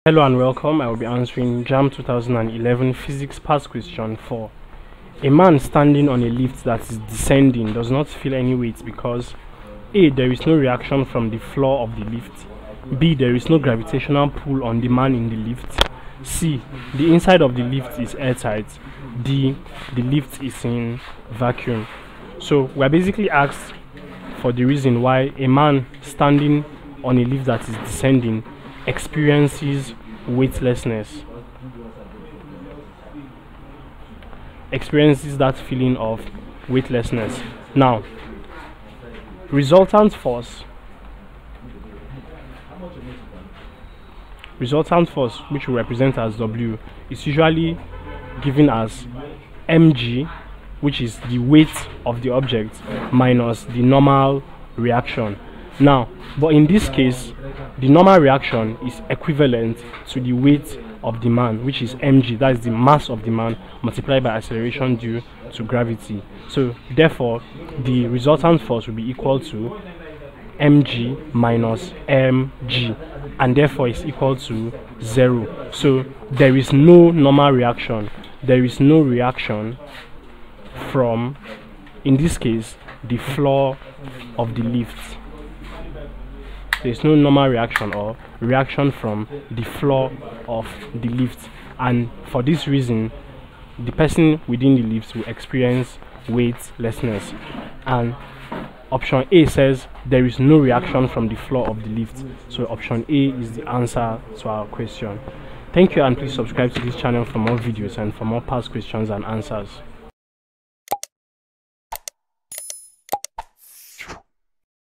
Hello and welcome. I will be answering JAMB 2011 Physics Past Question 4. A man standing on a lift that is descending does not feel any weight because A. There is no reaction from the floor of the lift. B. There is no gravitational pull on the man in the lift. C. The inside of the lift is airtight. D. The lift is in vacuum. So we are basically asked for the reason why a man standing on a lift that is descending experiences weightlessness, experiences that feeling of weightlessness. Now, resultant force, which we represent as W, is usually given as mg, which is the weight of the object minus the normal reaction. Now, but in this case, the normal reaction is equivalent to the weight of the man, which is mg, that is the mass of the man multiplied by acceleration due to gravity. So therefore, the resultant force will be equal to mg minus mg, and therefore is equal to 0. So there is no normal reaction. There is no reaction from, in this case, the floor of the lift. There is no normal reaction or reaction from the floor of the lift, and for this reason the person within the lift will experience weightlessness. And option A says there is no reaction from the floor of the lift, so option A is the answer to our question. Thank you, and please subscribe to this channel for more videos and for more past questions and answers.